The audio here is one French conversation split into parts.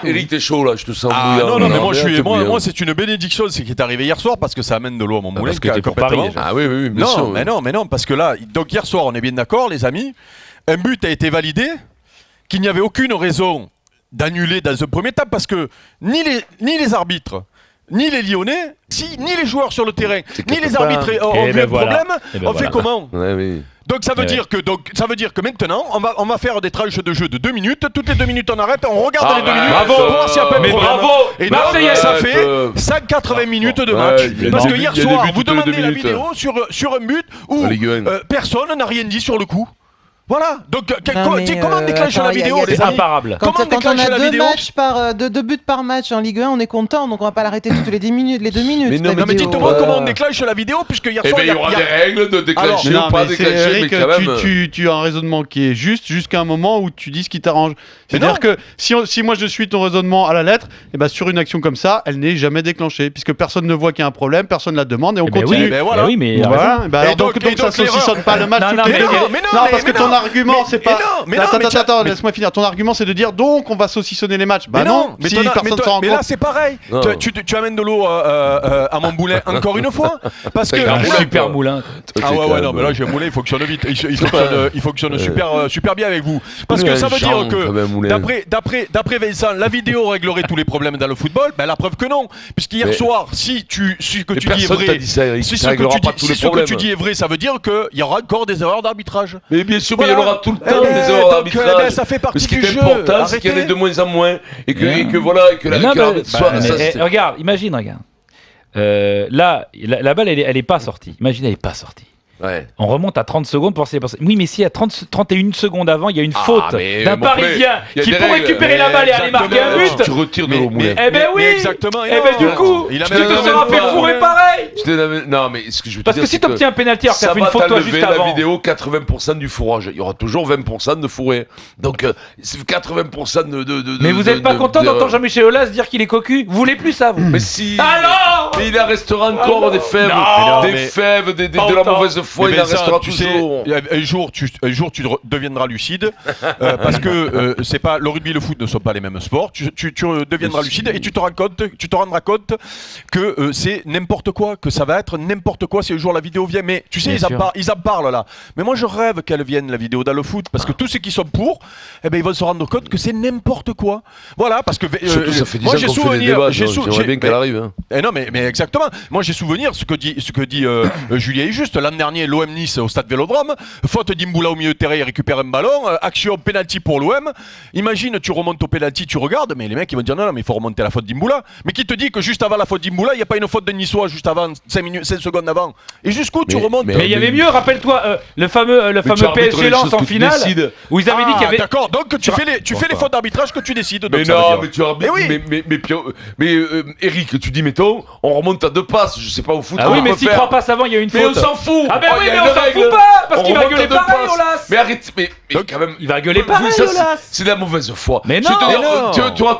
Eric, t'es chaud là, je te sens bouillant. Non, mais moi, c'est une bénédiction, c'est qui est arrivé hier soir parce que ça amène de l'eau à mon moulin. Parce que t'es pour Paris. Oui, bien sûr. Mais non, parce que là, donc hier soir, on est bien d'accord, les amis, un but a été validé, qu'il n'y avait aucune raison d'annuler dans un premier temps parce que ni les arbitres, ni les Lyonnais, ni les joueurs sur le terrain, ni les arbitres ont vu un problème, on fait comment ? Donc ça veut dire que maintenant on va faire des tranches de jeu de 2 minutes. Toutes les 2 minutes on arrête, on regarde les 2 minutes pour voir s'il y a pas de problème. Et donc ça fait 180 minutes de match. Parce que hier soir vous demandez la vidéo sur un but où personne n'a rien dit sur le coup. Voilà, donc comment on déclenche la vidéo? C'est imparable. Quand on a 2 buts par match en Ligue 1, on est content, donc on va pas l'arrêter toutes les 2 minutes. Mais non, mais dites-moi comment on déclenche la vidéo, puisque hier soir il y aura des règles de déclencher ou pas déclencher, mais quand même. Tu as un raisonnement qui est juste jusqu'à un moment où tu dis ce qui t'arrange. C'est-à-dire que si moi je suis ton raisonnement à la lettre, et ben sur une action comme ça, elle n'est jamais déclenchée, puisque personne ne voit qu'il y a un problème, personne ne la demande et on continue. Oui, mais donc ça saucissonne pas le match. Non, parce que ton argument, c'est pas. Attends, laisse-moi finir. Ton argument, c'est de dire donc on va saucissonner les matchs. Bah non, si personne s'en rend compte. Mais là, c'est pareil. Tu amènes de l'eau à mon moulin encore une fois. Parce que. Un super moulin. Ah ouais, non, mais là, j'ai un moulin, il fonctionne vite. Il fonctionne super bien avec vous. Parce que ça veut dire que, d'après Vincent, la vidéo réglerait tous les problèmes dans le football. Ben la preuve que non. Puisqu'hier soir, si ce que tu dis est vrai. Si ce que tu dis est vrai, ça veut dire qu'il y aura encore des erreurs d'arbitrage. Mais bien sûr. Il y aura tout le temps des erreurs d'arbitrage. Ça fait partie du jeu. Ce qui est important, c'est qu'il y en ait de moins en moins et que la regarde, imagine. Là, la balle, elle est pas sortie. Imagine, elle est pas sortie. Ouais. On remonte à 30 secondes pour essayer. Oui, mais si à 31 secondes avant, il y a une faute d'un Parisien qui pour récupérer la balle et aller marquer un but. Tu retires de l'eau moulin. Eh ben oui. Exactement. Eh ben du coup, tu te seras fait fourrer pareil. Non, mais ce que je veux dire, parce que si tu obtiens un pénalty alors que tu as fait une faute toi juste avant. La vidéo 80% du fourrage. Il y aura toujours 20% de fourré. Donc 80% de. Mais vous n'êtes pas content d'entendre Jean-Michel Aulas dire qu'il est cocu? Vous voulez plus ça, vous? Mais si. Alors. Mais il en restera encore des fèves, de la mauvaise foi, il en restera toujours. Un jour, tu deviendras lucide, parce que c'est pas le rugby et le foot ne sont pas les mêmes sports. Tu deviendras lucide et tu te rendras compte que c'est n'importe quoi, que ça va être n'importe quoi si un jour la vidéo vient. Mais tu sais, ils en parlent là. Mais moi, je rêve qu'elle vienne la vidéo dans le foot, parce que tous ceux qui sont pour, eh ben ils vont se rendre compte que c'est n'importe quoi. Voilà, parce que surtout ça fait 10 ans qu'on fait des débats. J'aimerais bien qu'elle arrive. Non, mais exactement. Moi, j'ai souvenir ce que dit Julien est juste. L'an dernier, l'OM Nice au stade Vélodrome, faute d'Imboula au milieu de terrain, il récupère un ballon, action penalty pour l'OM. Imagine, tu remontes au penalty, tu regardes, mais les mecs ils vont dire non, mais il faut remonter à la faute d'Imboula. Mais qui te dit que juste avant la faute d'Imboula, il n'y a pas une faute de Niçois juste avant 5 secondes avant? Et jusqu'où tu remontes? Mais il y avait mieux, rappelle-toi, le fameux PSG Lens en finale où ils avaient dit qu'il y avait. D'accord, donc tu fais les fautes d'arbitrage que tu décides. Mais non, mais tu arbitres. Mais Eric, tu dis mettons, on remonte à 2 passes, je sais pas au foot. Ah oui, mais si 3 passes avant, il y a une faute. Mais on s'en fout. Ah ben oui, mais on s'en fout pas, parce qu'il va gueuler pareil, Aulas. Mais arrête, mais quand même. Il va gueuler pareil, Aulas. C'est de la mauvaise foi. Mais non. Tu auras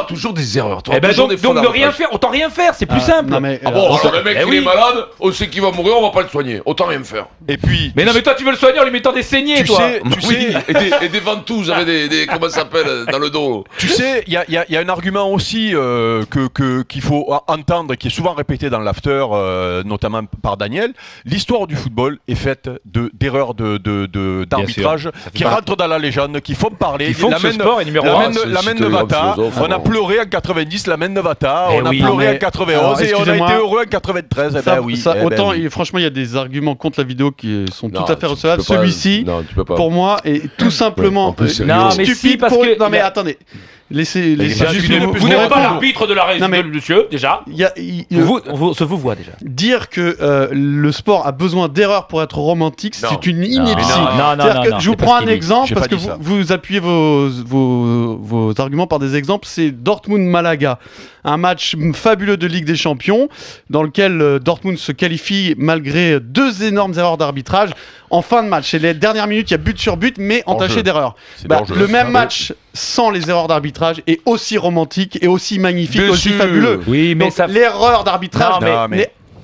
toujours des erreurs. Eh ben donc de rien faire, autant rien faire, c'est plus simple. Ah bon, le mec il est malade, on sait qu'il va mourir, on va pas le soigner. Autant rien faire. Et puis. Mais non, mais toi tu veux le soigner en lui mettant des saignées, toi. Tu sais. Et des ventouses avec des comment ça s'appelle dans le dos. Tu sais, il y a un argument aussi qu'il faut entendre, qui est souvent répété dans l'after, notamment par Daniel. L'histoire du football est faite d'erreurs d'arbitrage qui rentrent dans la légende, qui font parler. Qui font que ce sport est numéro 1. La main de Vata, on a pleuré en 90, la main de Vata, on a pleuré en 91 et on a été heureux en 93. Autant, franchement, il y a des arguments contre la vidéo qui sont tout à fait recevables. Celui-ci, pour moi, est tout simplement stupide. Non mais attendez. Vous n'êtes pas l'arbitre de la raison, monsieur, déjà. On se vous voit déjà. Dire que le sport a besoin d'erreurs pour être romantique, c'est une ineptie. Non, je vous prends un exemple, parce que vous appuyez vos arguments par des exemples. C'est Dortmund-Malaga, un match fabuleux de Ligue des Champions, dans lequel Dortmund se qualifie malgré 2 énormes erreurs d'arbitrage. En fin de match, c'est les dernières minutes, il y a but sur but, mais entaché d'erreurs. Le même match sans les erreurs d'arbitrage est aussi romantique et aussi magnifique, aussi fabuleux. Oui, mais l'erreur d'arbitrage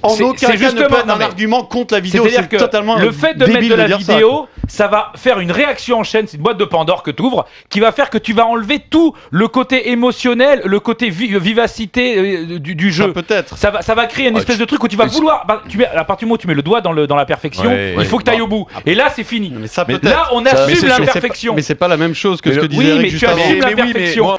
en aucun cas ne peut être un argument contre la vidéo. C'est-à-dire que totalement le fait de mettre de la vidéo, ça va faire une réaction en chaîne, c'est une boîte de Pandore que tu ouvres, qui va faire que tu vas enlever tout le côté émotionnel, le côté vivacité du jeu. Peut-être. Ça va créer une espèce de truc où tu vas vouloir. À partir du moment où tu mets le doigt dans la perfection, il faut que tu ailles au bout. Et là, c'est fini. Là, on assume l'imperfection. Mais c'est pas la même chose que ce que disait Eric juste avant. Mais tu assumes l'imperfection.